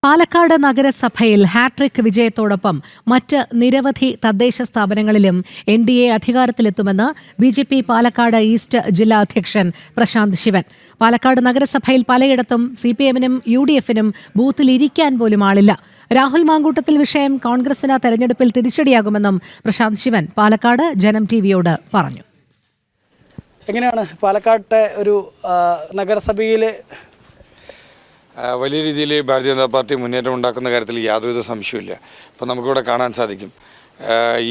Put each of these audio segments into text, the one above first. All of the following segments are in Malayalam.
പാലക്കാട് നഗരസഭയിൽ ഹാട്രിക് വിജയത്തോടൊപ്പം മറ്റ് നിരവധി തദ്ദേശ സ്ഥാപനങ്ങളിലും NDA അധികാരത്തിലെത്തുമെന്ന് BJP പാലക്കാട് ഈസ്റ്റ് ജില്ലാ അധ്യക്ഷൻ പ്രശാന്ത് ശിവൻ. പാലക്കാട് നഗരസഭയിൽ പലയിടത്തും CPM-നും UDF-നും ബൂത്തിൽ ഇരിക്കാൻ പോലും ആളില്ല. രാഹുൽ മാങ്കൂട്ടത്തിൽ വിഷയം കോൺഗ്രസിന് തെരഞ്ഞെടുപ്പിൽ തിരിച്ചടിയാകുമെന്നും പ്രശാന്ത് ശിവൻ പാലക്കാട് ജനം TV-യോട് പറഞ്ഞു. എങ്ങനെയാണ് പാലക്കാട്ടെ ഒരു നഗരസഭയിലെ വലിയ രീതിയിൽ ഭാരതീയ ജനതാ പാർട്ടി മുന്നേറ്റം ഉണ്ടാക്കുന്ന കാര്യത്തിൽ യാതൊരുവിധ സംശയമില്ല. ഇപ്പോൾ നമുക്കിവിടെ കാണാൻ സാധിക്കും,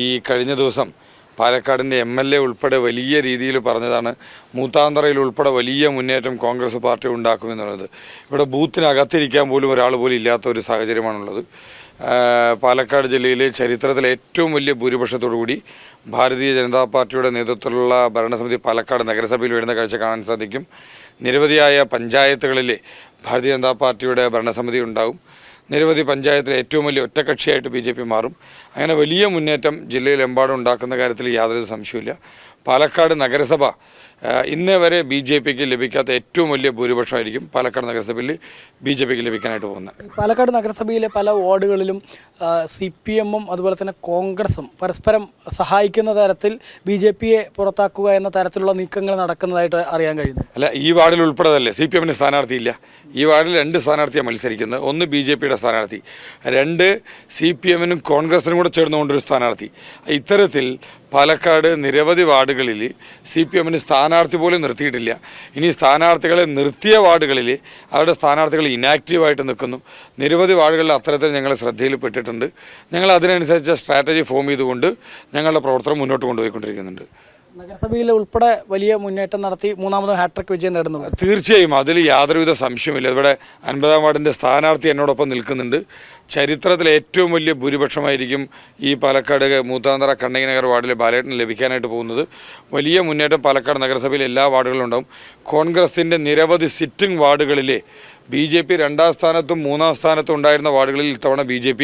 ഈ കഴിഞ്ഞ ദിവസം പാലക്കാടിൻ്റെ MLA ഉൾപ്പെടെ വലിയ രീതിയിൽ പറഞ്ഞതാണ് മൂത്താന്തറയിൽ ഉൾപ്പെടെ വലിയ മുന്നേറ്റം കോൺഗ്രസ് പാർട്ടി ഉണ്ടാക്കുമെന്നുള്ളത്. ഇവിടെ ബൂത്തിനകത്തിരിക്കാൻ പോലും ഒരാൾ പോലും ഇല്ലാത്ത ഒരു സാഹചര്യമാണുള്ളത്. പാലക്കാട് ജില്ലയിലെ ചരിത്രത്തിലെ ഏറ്റവും വലിയ ഭൂരിപക്ഷത്തോടുകൂടി ഭാരതീയ ജനതാ പാർട്ടിയുടെ നേതൃത്വത്തിലുള്ള ഭരണസമിതി പാലക്കാട് നഗരസഭയിൽ വരുന്ന കാഴ്ച കാണാൻ സാധിക്കും. നിരവധിയായ പഞ്ചായത്തുകളിൽ ഭാരതീയ ജനതാ പാർട്ടിയുടെ ഭരണസമിതി ഉണ്ടാവും. നിരവധി പഞ്ചായത്തിലെ ഏറ്റവും വലിയ ഒറ്റക്കക്ഷിയായിട്ട് BJP മാറും. അങ്ങനെ വലിയ മുന്നേറ്റം ജില്ലയിലെമ്പാടും ഉണ്ടാക്കുന്ന കാര്യത്തിൽ യാതൊരു സംശയമില്ല. പാലക്കാട് നഗരസഭ ഇന്നേ വരെ BJPക്ക് ലഭിക്കാത്ത ഏറ്റവും വലിയ ഭൂരിപക്ഷമായിരിക്കും പാലക്കാട് നഗരസഭയിൽ BJPക്ക് ലഭിക്കാനായിട്ട് പോകുന്നത്. പാലക്കാട് നഗരസഭയിലെ പല വാർഡുകളിലും CPM-ഉം അതുപോലെ തന്നെ കോൺഗ്രസും പരസ്പരം സഹായിക്കുന്ന തരത്തിൽ BJPയെ പുറത്താക്കുക എന്ന തരത്തിലുള്ള നീക്കങ്ങൾ നടക്കുന്നതായിട്ട് അറിയാൻ കഴിയുന്നു. അല്ല, ഈ വാർഡിൽ ഉൾപ്പെടെതല്ലേ CPM-ന് സ്ഥാനാർത്ഥിയില്ല. ഈ വാർഡിൽ 2 സ്ഥാനാർത്ഥിയാണ് മത്സരിക്കുന്നത്. ഒന്ന് BJPയുടെ സ്ഥാനാർത്ഥി, 2 CPM-നും കോൺഗ്രസിനും കൂടെ ചേർന്നുകൊണ്ടൊരു സ്ഥാനാർത്ഥി. ഇത്തരത്തിൽ പാലക്കാട് നിരവധി വാർഡുകളിൽ CPM-ന് സ്ഥാനാർത്ഥി പോലും നിർത്തിയിട്ടില്ല. ഇനി സ്ഥാനാർത്ഥികളെ നിർത്തിയ വാർഡുകളിൽ അവരുടെ സ്ഥാനാർത്ഥികൾ ഇനാക്റ്റീവായിട്ട് നിൽക്കുന്നു. നിരവധി വാർഡുകളിൽ അത്തരത്തിൽ ഞങ്ങൾ ശ്രദ്ധയിൽപ്പെട്ടിട്ടുണ്ട്. ഞങ്ങൾ അതിനനുസരിച്ച് സ്ട്രാറ്റജി ഫോം ചെയ്തുകൊണ്ട് ഞങ്ങളുടെ പ്രവർത്തനം മുന്നോട്ട് കൊണ്ടുപോയിക്കൊണ്ടിരിക്കുന്നുണ്ട്. നഗരസഭയിൽ ഉൾപ്പെടെ വലിയ മുന്നേറ്റം നടത്തി മൂന്നാമതും ഹാട്രിക് വിജയം നേടുന്നു. തീർച്ചയായും അതിൽ യാതൊരുവിധ സംശയമില്ല. ഇവിടെ 50-ാം വാർഡിൻ്റെ സ്ഥാനാർത്ഥി എന്നോടൊപ്പം നിൽക്കുന്നുണ്ട്. ചരിത്രത്തിലെ ഏറ്റവും വലിയ ഭൂരിപക്ഷമായിരിക്കും ഈ പാലക്കാട് മൂത്താന്തറ കണ്ണകി നഗർ വാർഡിലെ ബാലേട്ടന് ലഭിക്കാനായിട്ട് പോകുന്നത്. വലിയ മുന്നേറ്റം പാലക്കാട് നഗരസഭയിൽ എല്ലാ വാർഡുകളിലും ഉണ്ടാവും. കോൺഗ്രസിൻ്റെ നിരവധി സിറ്റിംഗ് വാർഡുകളിലെ BJP 2ാം സ്ഥാനത്തും 3ാം സ്ഥാനത്തും ഉണ്ടായിരുന്ന വാർഡുകളിൽ ഇത്തവണ BJP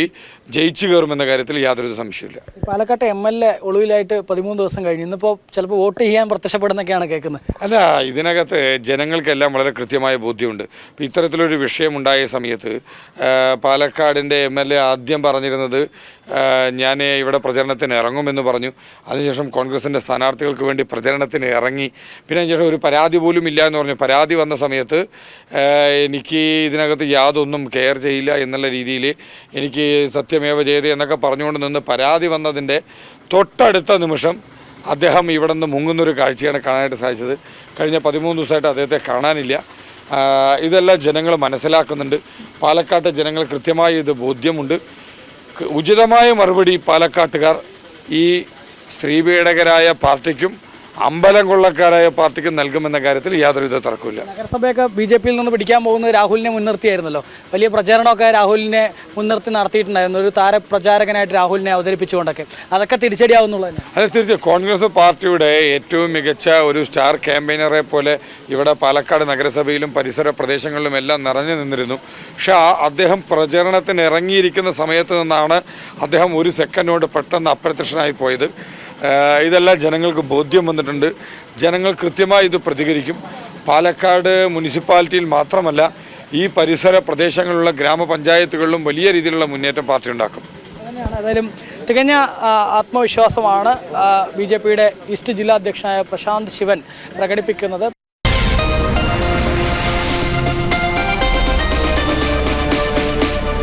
ജയിച്ചു കയറുമെന്ന കാര്യത്തിൽ യാതൊരു സംശയമില്ല. പാലക്കാട്ടെ MLA ഒളിവിലായിട്ട് 13 ദിവസം കഴിഞ്ഞു. ഇന്നിപ്പോൾ ചിലപ്പോൾ വോട്ട് ചെയ്യാൻ പ്രത്യക്ഷപ്പെടുന്നൊക്കെയാണ് കേൾക്കുന്നത്. അല്ല, ഇതിനകത്ത് ജനങ്ങൾക്കെല്ലാം വളരെ കൃത്യമായ ബോധ്യമുണ്ട്. ഇപ്പോൾ ഇത്തരത്തിലൊരു വിഷയമുണ്ടായ സമയത്ത് പാലക്കാടിൻ്റെ MLA ആദ്യം പറഞ്ഞിരുന്നത് ഞാൻ ഇവിടെ പ്രചരണത്തിന് ഇറങ്ങുമെന്ന് പറഞ്ഞു. അതിനുശേഷം കോൺഗ്രസിൻ്റെ സ്ഥാനാർത്ഥികൾക്ക് വേണ്ടി പ്രചരണത്തിന് ഇറങ്ങി. പിന്നെ അതിനുശേഷം ഒരു പരാതി പോലും ഇല്ല എന്ന് പറഞ്ഞു. പരാതി വന്ന സമയത്ത് എനിക്ക് ഇതിനകത്ത് യാതൊന്നും കെയർ ചെയ്യില്ല എന്നുള്ള രീതിയിൽ എനിക്ക് സത്യമേവ ജയതേ എന്നൊക്കെ പറഞ്ഞുകൊണ്ട് നിന്ന് പരാതി വന്നതിൻ്റെ തൊട്ടടുത്ത നിമിഷം അദ്ദേഹം ഇവിടെ നിന്ന് മുങ്ങുന്നൊരു കാഴ്ചയാണ് കാണാനായിട്ട് സാധിച്ചത്. കഴിഞ്ഞ 13 ദിവസമായിട്ട് അദ്ദേഹത്തെ കാണാനില്ല. ഇതെല്ലാം ജനങ്ങൾ മനസ്സിലാക്കുന്നുണ്ട്. പാലക്കാട്ടെ ജനങ്ങൾ കൃത്യമായി ഇത് ബോധ്യമുണ്ട്. ഉചിതമായ മറുപടി പാലക്കാട്ടുകാർ ഈ സ്ത്രീപീഡകരായ പാർട്ടിക്കും അമ്പലം കൊള്ളക്കാരായ പാർട്ടിക്കും നൽകുമെന്ന കാര്യത്തിൽ യാതൊരുവിധ തർക്കമില്ല. നഗരസഭയൊക്കെ BJPയിൽ നിന്ന് പിടിക്കാൻ പോകുന്നത് രാഹുലിനെ മുൻനിർത്തിയായിരുന്നല്ലോ. വലിയ പ്രചാരണമൊക്കെ രാഹുലിനെ മുൻനിർത്തി നടത്തിയിട്ടുണ്ടായിരുന്നു. ഒരു താരപ്രചാരകനായിട്ട് രാഹുലിനെ അവതരിപ്പിച്ചുകൊണ്ടൊക്കെ അതൊക്കെ തിരിച്ചടിയാവുന്നുള്ളത്. അതെ, തീർച്ചയായും കോൺഗ്രസ് പാർട്ടിയുടെ ഏറ്റവും മികച്ച ഒരു സ്റ്റാർ ക്യാമ്പയിനറെ പോലെ ഇവിടെ പാലക്കാട് നഗരസഭയിലും പരിസര പ്രദേശങ്ങളിലും എല്ലാം നിറഞ്ഞു നിന്നിരുന്നു. പക്ഷേ അദ്ദേഹം പ്രചരണത്തിന് ഇറങ്ങിയിരിക്കുന്ന സമയത്ത് നിന്നാണ് അദ്ദേഹം ഒരു സെക്കൻഡ് കൊണ്ട് പെട്ടെന്ന് അപ്രത്യക്ഷനായി പോയത്. ഇതെല്ലാം ജനങ്ങൾക്ക് ബോധ്യം വന്നിട്ടുണ്ട്. ജനങ്ങൾ കൃത്യമായി ഇത് പ്രതികരിക്കും. പാലക്കാട് മുനിസിപ്പാലിറ്റിയിൽ മാത്രമല്ല, ഈ പരിസര പ്രദേശങ്ങളിലുള്ള ഗ്രാമപഞ്ചായത്തുകളിലും വലിയ രീതിയിലുള്ള മുന്നേറ്റം പാർട്ടി ഉണ്ടാക്കും. അങ്ങനെയാണ്. ഏതായാലും തികഞ്ഞ ആത്മവിശ്വാസമാണ് BJPയുടെ ഈസ്റ്റ് ജില്ലാ അധ്യക്ഷനായ പ്രശാന്ത് ശിവൻ പ്രകടിപ്പിക്കുന്നത്.